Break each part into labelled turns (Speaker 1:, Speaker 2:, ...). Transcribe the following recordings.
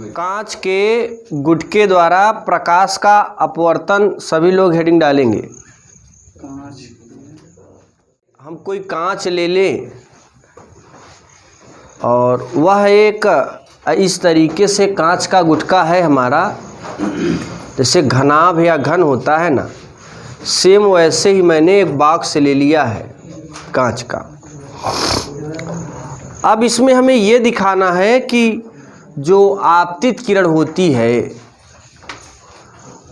Speaker 1: कांच के गुटके द्वारा प्रकाश का अपवर्तन। सभी लोग हेडिंग डालेंगे। हम कोई कांच ले लें और वह एक इस तरीके से कांच का गुटका है हमारा, जैसे घनाभ या घन होता है ना, सेम वैसे ही मैंने एक बॉक्स ले लिया है कांच का। अब इसमें हमें ये दिखाना है कि जो आपतित किरण होती है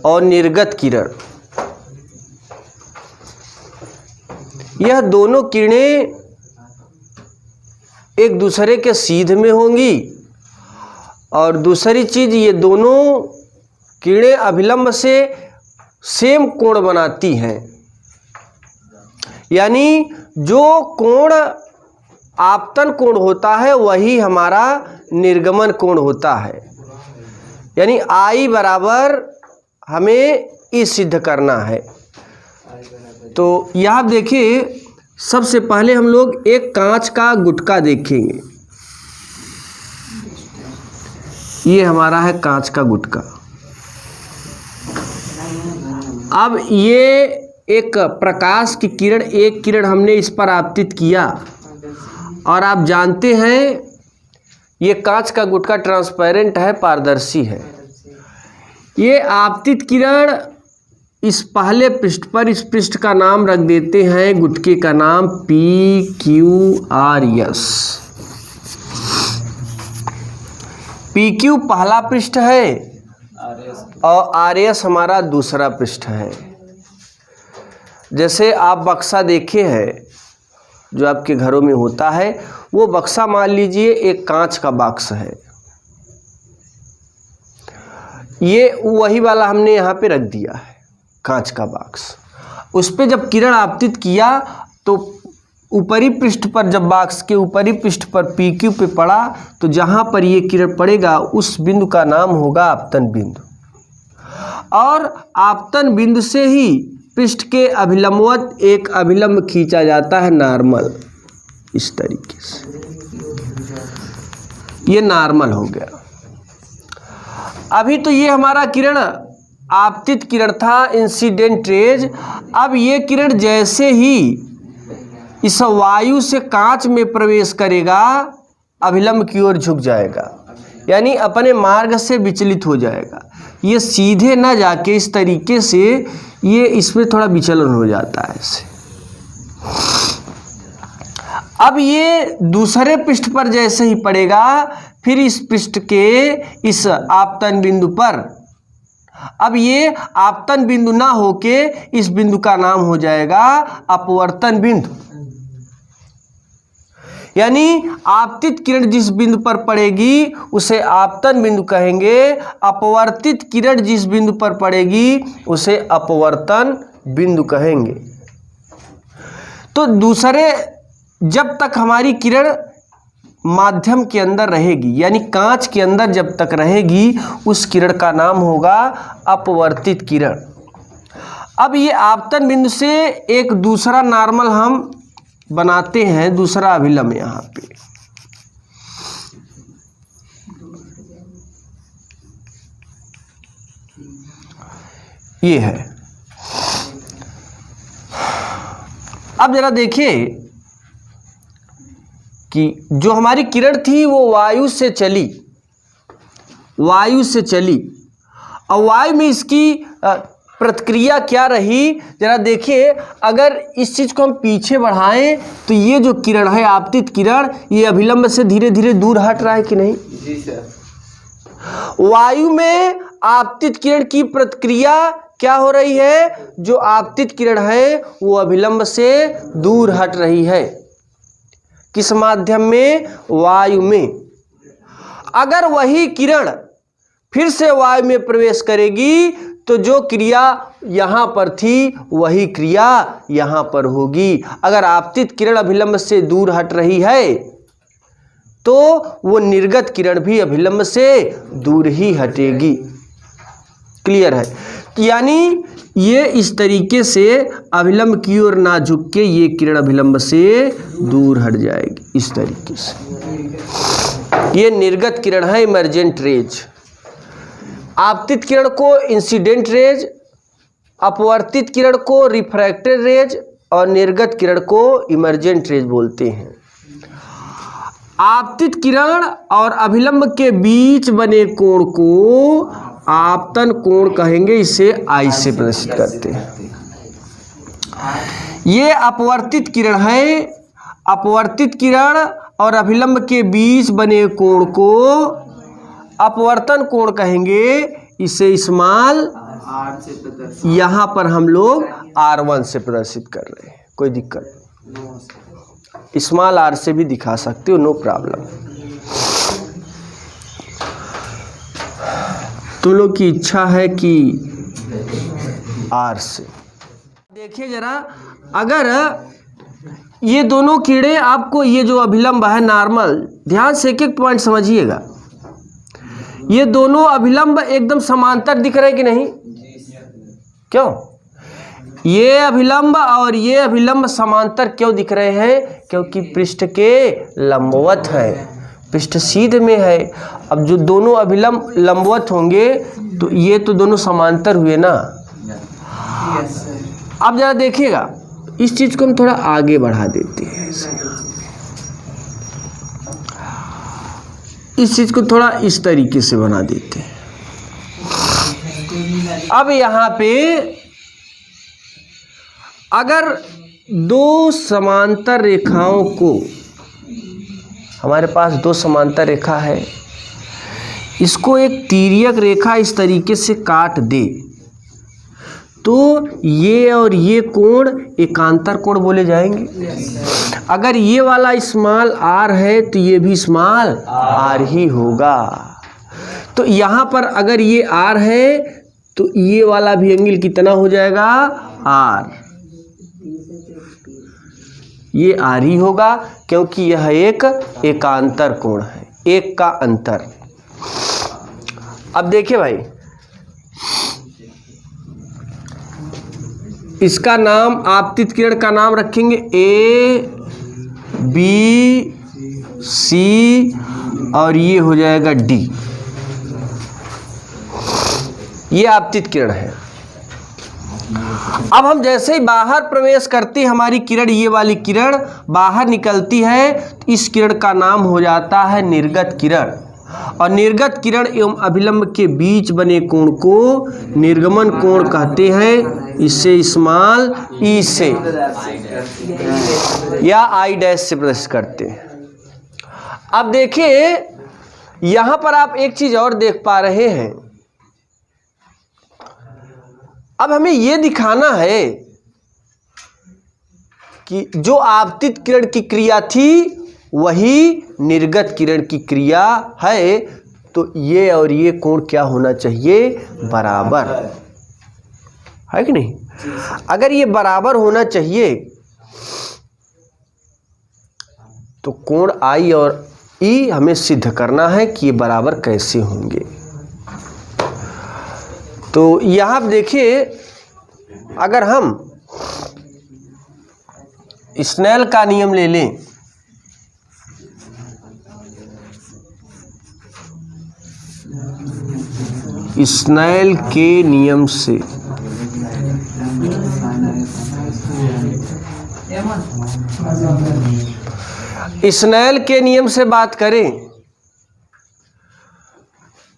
Speaker 1: और निर्गत किरण, यह दोनों किरणें एक दूसरे के सीध में होंगी, और दूसरी चीज ये दोनों किरणें अभिलंब से सेम कोण बनाती हैं। यानी जो कोण आपतन कोण होता है वही हमारा निर्गमन कोण होता है। यानी I बराबर हमें E सिद्ध करना है। तो यहाँ देखिए, सबसे पहले हम लोग एक कांच का गुटका देखेंगे। ये हमारा है कांच का गुटका। अब ये एक प्रकाश की किरण, एक किरण हमने इस पर आपतित किया, और आप जानते हैं ये कांच का गुटका ट्रांसपेरेंट है, पारदर्शी है। ये आपतित किरण इस पहले पृष्ठ पर, इस पृष्ठ का नाम रख देते हैं, गुटके का नाम PQRS। PQ पहला पृष्ठ है और RS हमारा दूसरा पृष्ठ है। जैसे आप बक्सा देखे हैं जो आपके घरों में होता है, वो बक्सा मान लीजिए एक कांच का बॉक्स है। ये वही वाला हमने यहाँ पे रख दिया है, कांच का बॉक्स। उस पे जब किरण आपतित किया तो ऊपरी पृष्ठ पर, जब बॉक्स के ऊपरी पृष्ठ पर PQ पे पड़ा, तो जहाँ पर ये किरण पड़ेगा उस बिंदु का नाम होगा आपतन बिंदु। और आपतन बिंदु से ही पृष्ठ के अभिलंबवत एक अभिलंब खींचा जाता है, नॉर्मल, इस तरीके से। ये नॉर्मल हो गया। अभी तो ये हमारा किरण आपतित किरण था, इंसिडेंट रेज। अब ये किरण जैसे ही इस वायु से कांच में प्रवेश करेगा, अभिलंब की ओर झुक जाएगा, यानी अपने मार्ग से विचलित हो जाएगा। ये सीधे ना जाके इस तरीके से ये इसमें थोड़ा विचलन हो जाता है ऐसे। अब ये दूसरे पृष्ठ पर जैसे ही पड़ेगा, फिर इस पृष्ठ के इस आपतन बिंदु पर, अब ये आपतन बिंदु ना होके इस बिंदु का नाम हो जाएगा अपवर्तन बिंदु। यानी आपतित किरण जिस बिंदु पर पड़ेगी उसे आपतन बिंदु कहेंगे, अपवर्तित किरण जिस बिंदु पर पड़ेगी उसे अपवर्तन बिंदु कहेंगे। तो दूसरे, जब तक हमारी किरण माध्यम के अंदर रहेगी, यानी कांच के अंदर जब तक रहेगी, उस किरण का नाम होगा अपवर्तित किरण। अब ये आपतन बिंदु से एक दूसरा नॉर्मल हम बनाते हैं, दूसरा अभिलंब यहाँ पे। ये है। अब जरा देखिए कि जो हमारी किरण थी वो वायु से चली, वायु से चली, और वायु में इसकी प्रतिक्रिया क्या रही, जरा देखिए। अगर इस चीज को हम पीछे बढ़ाएं तो ये जो किरण है आपतित किरण, ये अभिलंब से धीरे धीरे दूर हट रहा है कि नहीं?
Speaker 2: जी सर।
Speaker 1: वायु में आपतित किरण की प्रतिक्रिया क्या हो रही है? जो आपतित किरण है वो अभिलंब से दूर हट रही है। किस माध्यम में? वायु में। अगर वही किरण फिर से वायु में प्रवेश करेगी तो जो क्रिया यहाँ पर थी वही क्रिया यहाँ पर होगी। अगर आपतित किरण अभिलंब से दूर हट रही है तो वो निर्गत किरण भी अभिलंब से दूर ही हटेगी। क्लियर है? यानी ये इस तरीके से अभिलंब की ओर ना झुक के ये किरण अभिलंब से दूर हट जाएगी, इस तरीके से। ये निर्गत किरण है, इमर्जेंट रेज। आपतित किरण को इंसिडेंट रेज, अपवर्तित किरण को रिफ्रैक्टेड रेज और निर्गत किरण को इमर्जेंट रेज बोलते हैं। आपतित किरण और अभिलंब के बीच बने कोण को आपतन कोण कहेंगे, इसे आई से प्रदर्शित करते हैं। ये अपवर्तित किरण है। अपवर्तित किरण और अभिलंब के बीच बने कोण को अपवर्तन कोण कहेंगे, इसे स्मॉल यहाँ पर हम लोग R1 से प्रदर्शित कर रहे हैं, कोई दिक्कत नहीं। स्मॉल r से भी दिखा सकते हो, नो प्रॉब्लम। तुम लोग की इच्छा है कि R से। देखिए जरा, अगर ये दोनों कीड़े आपको, ये जो अभिलंब है नॉर्मल, ध्यान से एक एक पॉइंट समझिएगा। ये दोनों अभिलंब एकदम समांतर दिख रहे कि नहीं? क्यों? ये अभिलंब और ये अभिलंब समांतर क्यों दिख रहे हैं? क्योंकि पृष्ठ के लंबवत है, पृष्ठ सीधे में है। अब जो दोनों अभिलंब लंबवत होंगे तो ये तो दोनों समांतर हुए ना। अब जरा देखिएगा, इस चीज को हम थोड़ा आगे बढ़ा देते हैं, इस चीज को थोड़ा इस तरीके से बना देते हैं। अब यहाँ पे अगर दो समांतर रेखाओं को, हमारे पास दो समांतर रेखा है, इसको एक तिर्यक रेखा इस तरीके से काट दे तो ये और ये कोण एकांतर कोण बोले जाएंगे। अगर ये वाला स्मॉल r है तो ये भी स्मॉल r ही होगा। तो यहाँ पर अगर ये r है तो ये वाला भी एंगल कितना हो जाएगा? r। ये r ही होगा क्योंकि यह एक एकांतर कोण है, एक का अंतर। अब देखिए भाई, इसका नाम, आपतित किरण का नाम रखेंगे A, B, C और ये हो जाएगा D। ये आपतित किरण है। अब हम जैसे ही बाहर प्रवेश करती हमारी किरण, ये वाली किरण बाहर निकलती है, तो इस किरण का नाम हो जाता है निर्गत किरण। और निर्गत किरण एवं अभिलंब के बीच बने कोण को निर्गमन कोण कहते हैं, इसे स्मॉल ई से या आई डैश से प्रदर्शित करते हैं। अब देखिए, यहां पर आप एक चीज और देख पा रहे हैं। अब हमें यह दिखाना है कि जो आपतित किरण की क्रिया थी वही निर्गत किरण की क्रिया है, तो ये और ये कोण क्या होना चाहिए? बराबर, है कि नहीं? अगर ये बराबर होना चाहिए तो कोण आई और ई हमें सिद्ध करना है कि ये बराबर कैसे होंगे। तो यहां देखिए, अगर हम स्नेल का नियम ले लें, स्नेल के नियम से स्नेल के नियम से बात करें,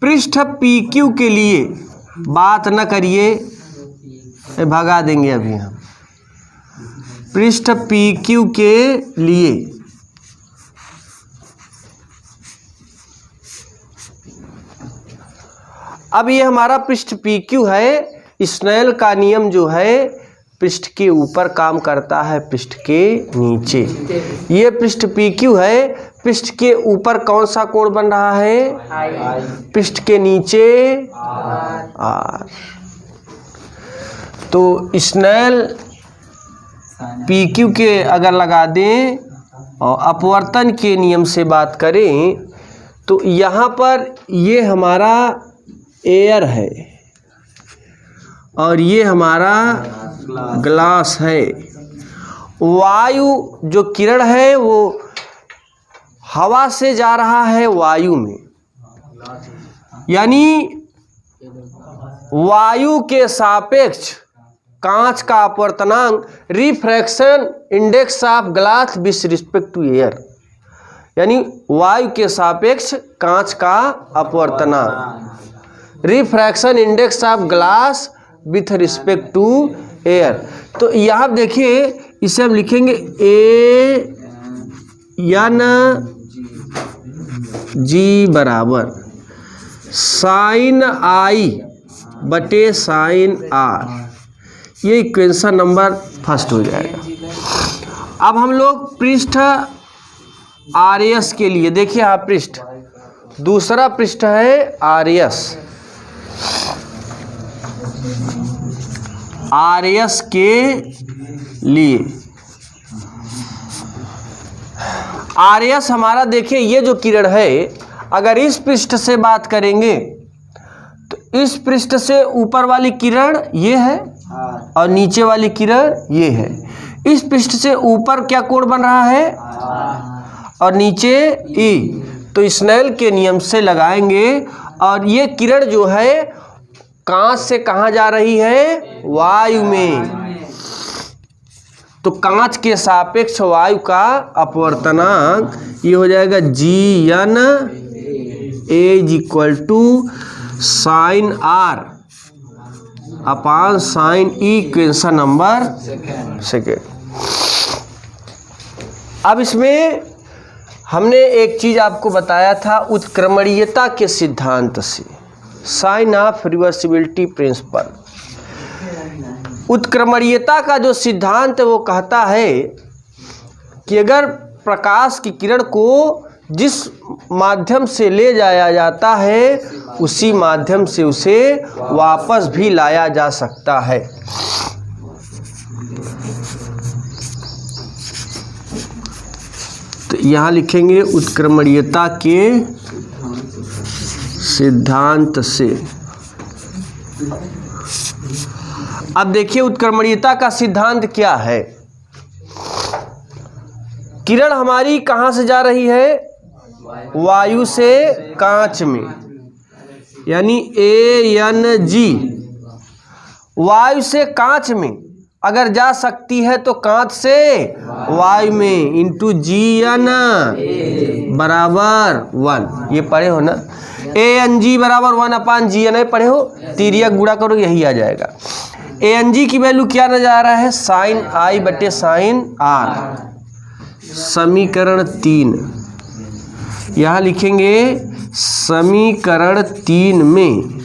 Speaker 1: पृष्ठ PQ के लिए बात न करिए, भगा देंगे अभी हम। पृष्ठ PQ के लिए अब ये हमारा पृष्ठ PQ है। स्नेल का नियम जो है पृष्ठ के ऊपर काम करता है, पृष्ठ के नीचे। ये पृष्ठ PQ है, पृष्ठ के ऊपर कौन सा कोण बन रहा है? पृष्ठ के नीचे R। तो स्नेल PQ के अगर लगा दें और अपवर्तन के नियम से बात करें तो यहाँ पर ये हमारा एयर है और ये हमारा ग्लास है। वायु जो किरण है वो हवा से जा रहा है वायु में, यानी वायु के सापेक्ष कांच का अपवर्तनांक refraction index of glass with respect to air, यानी वायु के सापेक्ष कांच का अपवर्तनांक refraction index of glass with respect to air. तो यहाँ देखिए इसे हम लिखेंगे ए एन जी बराबर साइन आई बटे साइन आर, ये इक्वेशन नंबर फर्स्ट हो जाएगा। अब हम लोग पृष्ठ आर एस के लिए देखिए, हाँ पृष्ठ दूसरा पृष्ठ है आर एस के लिए। आर एस हमारा देखिए ये जो किरण है, अगर इस पृष्ठ से बात करेंगे तो इस पृष्ठ से ऊपर वाली किरण ये है और नीचे वाली किरण ये है। इस पृष्ठ से ऊपर क्या कोण बन रहा है और नीचे ई, तो स्नेल के नियम से लगाएंगे और ये किरण जो है कांच से कहाँ जा रही है, वायु में। तो कांच के सापेक्ष वायु का अपवर्तनांक ये हो जाएगा G N A is equal to sine R upon sine E, equation number second. अब इसमें हमने एक चीज आपको बताया था उत्क्रमणीयता के सिद्धांत से, साइन ऑफ रिवर्सिबिलिटी प्रिंसिपल। उत्क्रमणीयता का जो सिद्धांत है वो कहता है कि अगर प्रकाश की किरण को जिस माध्यम से ले जाया जाता है उसी माध्यम से उसे वापस भी लाया जा सकता है। तो यहाँ लिखेंगे उत्क्रमणीयता के सिद्धांत से। अब देखिए उत्क्रमणीयता का सिद्धांत क्या है। किरण हमारी कहाँ से जा रही है, वायु से कांच में, यानी ए एन जी वायु से कांच में अगर जा सकती है तो कांच से वायु में इंटू जी एन बराबर 1। ये पढ़े हो ना, ए एन जी बराबर 1 अपान जी एन, पढ़े हो, तिर्यक गुणा करो यही आ जाएगा। ए एन जी की वैल्यू क्या नजर आ रहा है, साइन आई बटे साइन आर। समीकरण 3 यहाँ लिखेंगे, समीकरण 3 में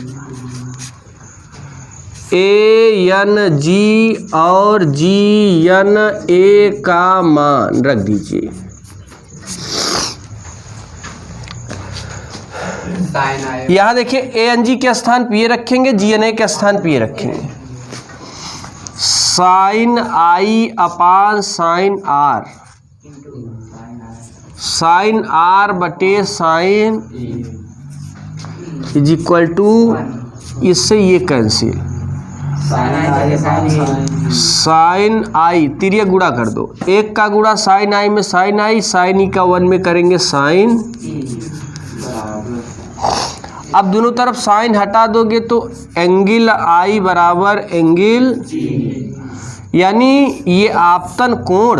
Speaker 1: ए एन जी और जी एन ए का मान रख दीजिए। यहाँ देखिए ए एन जी के स्थान पे ये रखेंगे, जी एन ए के स्थान पे ये रखेंगे। Sine I upon sine R, sine R बटे साइन इज इक्वल टू, इससे ये कैंसिल, साइन आई तिर्यक गुणा कर दो, एक का गुणा साइन आई में साइन आई, साइन ई का 1 में करेंगे साइन। अब दोनों तरफ साइन हटा दोगे तो एंगल आई बराबर एंगल, यानी ये आपतन कोण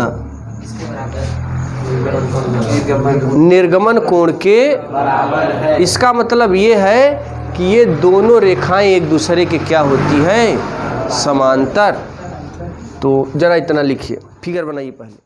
Speaker 1: निर्गमन कोण के बराबर है। इसका मतलब ये है कि ये दोनों रेखाएं एक दूसरे के क्या होती हैं, समांतर। तो जरा इतना लिखिए, फिगर बनाइए पहले।